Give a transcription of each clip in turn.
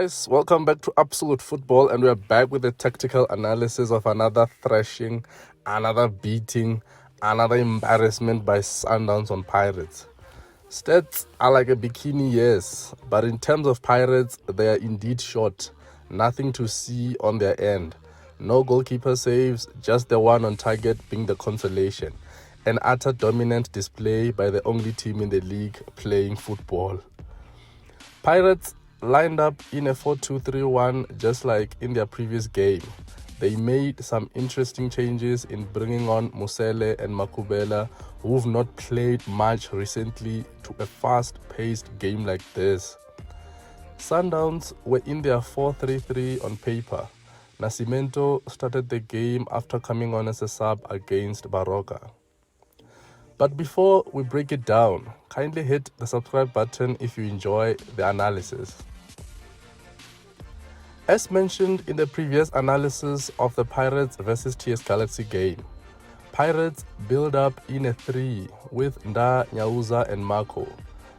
guys, welcome back to Absolute Football, and we're back with a tactical analysis of another thrashing, another beating, another embarrassment by Sundowns on Pirates. Stats are like a bikini, yes, but in terms of Pirates, they are indeed short. Nothing to see on their end. No goalkeeper saves, just the one on target being the consolation. An utter dominant display by the only team in the league playing football. Pirates lined up in a 4-2-3-1 just like in their previous game. They made some interesting changes in bringing on Musele and Makubela, who've not played much recently, to a fast-paced game like this. Sundowns were in their 4-3-3 on paper. Nascimento started the game after coming on as a sub against Baroka. But before we break it down, kindly hit the subscribe button if you enjoy the analysis. As mentioned in the previous analysis of the Pirates vs TS Galaxy game, Pirates build up in a 3 with Nda, Nyauza and Marco.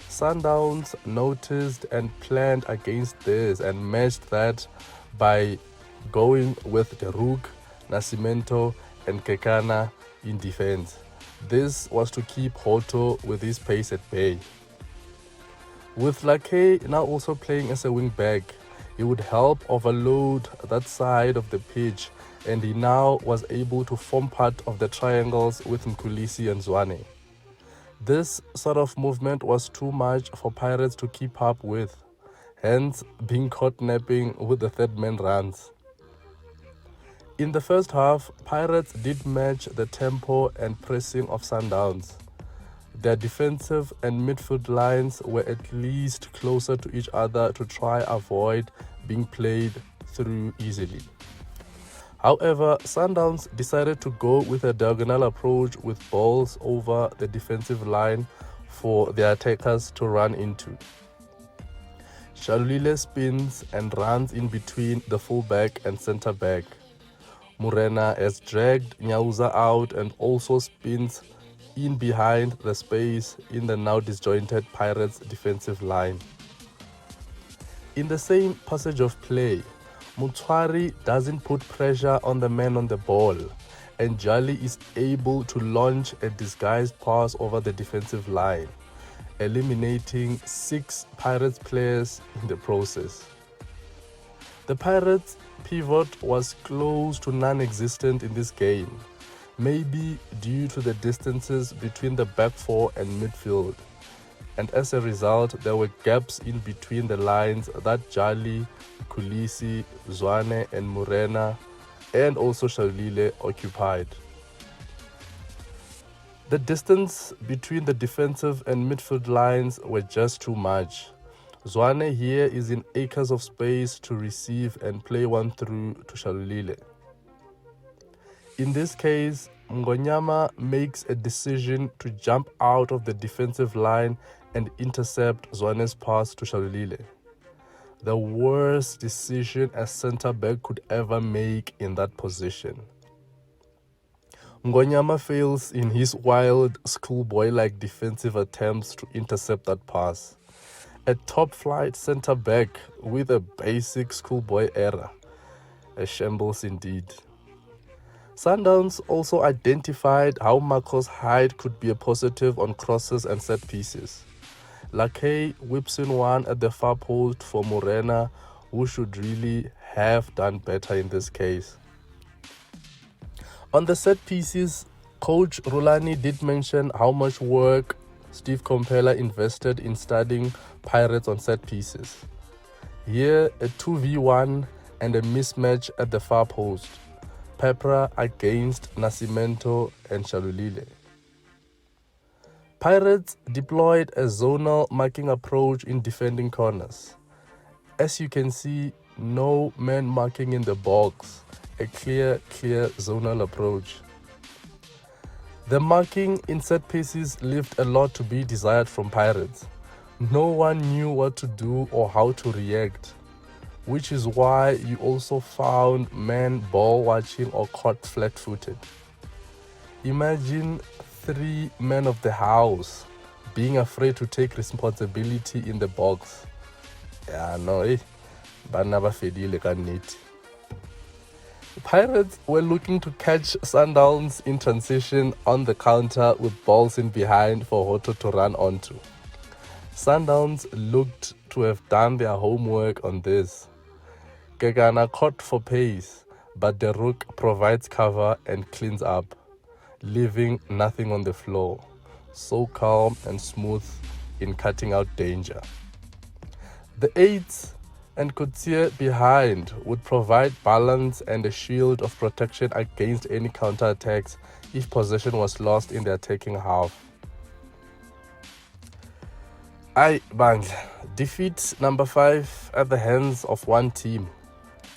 Sundowns noticed and planned against this and matched that by going with Deruk, Nascimento and Kekana in defense. This was to keep Hoto with his pace at bay. With Lakay now also playing as a wing back, he would help overload that side of the pitch, and he now was able to form part of the triangles with Mkulisi and Zwane. This sort of movement was too much for Pirates to keep up with, hence being caught napping with the third man runs. In the first half, Pirates did match the tempo and pressing of Sundowns. Their defensive and midfield lines were at least closer to each other to try avoid being played through easily. However, Sundowns decided to go with a diagonal approach with balls over the defensive line for their attackers to run into. Shalulile spins and runs in between the fullback and centre back. Morena has dragged Nyauza out and also spins in behind the space in the now disjointed Pirates defensive line. In the same passage of play, Mutwari doesn't put pressure on the man on the ball, and Jali is able to launch a disguised pass over the defensive line, eliminating 6 Pirates players in the process. The Pirates' pivot was close to non-existent in this game, maybe due to the distances between the back four and midfield, and as a result there were gaps in between the lines that Jali, Kulisi, Zwane and Morena and also Shalile occupied. The distance between the defensive and midfield lines were just too much. Zwane here is in acres of space to receive and play one through to Shalulile. In this case, Ngonyama makes a decision to jump out of the defensive line and intercept Zwane's pass to Shalulile. The worst decision a centre-back could ever make in that position. Ngonyama fails in his wild, schoolboy-like defensive attempts to intercept that pass. A top-flight centre-back with a basic schoolboy error. A shambles indeed. Sundowns also identified how Marco's height could be a positive on crosses and set pieces. Lakay whips in one at the far post for Morena, who should really have done better in this case. On the set pieces, Coach Rulani did mention how much work Steve Compella invested in studying Pirates on set pieces. Here, a 2v1 and a mismatch at the far post. Pepra against Nascimento and Shalulile. Pirates deployed a zonal marking approach in defending corners. As you can see, no man marking in the box. A clear zonal approach. The marking in set pieces left a lot to be desired from Pirates. No one knew what to do or how to react, which is why you also found men ball watching or caught flat-footed. Imagine 3 men of the house being afraid to take responsibility in the box. Bana ba fedile ka nnete. Pirates were looking to catch Sundowns in transition on the counter with balls in behind for Hoto to run onto. Sundowns looked to have done their homework on this. Gegana caught for pace, but the Rook provides cover and cleans up, leaving nothing on the floor. So calm and smooth in cutting out danger. The eights and Coetzee behind would provide balance and a shield of protection against any counterattacks if possession was lost in the attacking half. Defeat number 5 at the hands of one team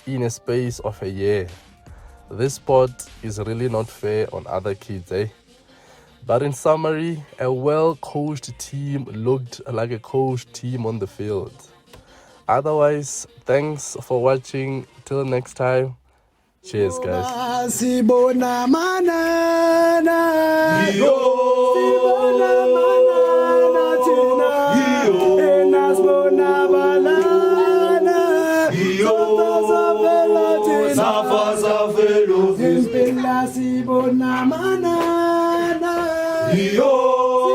in a space of a year. This sport is really not fair on other kids, eh? But in summary, a well-coached team looked like a coached team on the field. Otherwise, thanks for watching. Till next time. Cheers, guys. Yo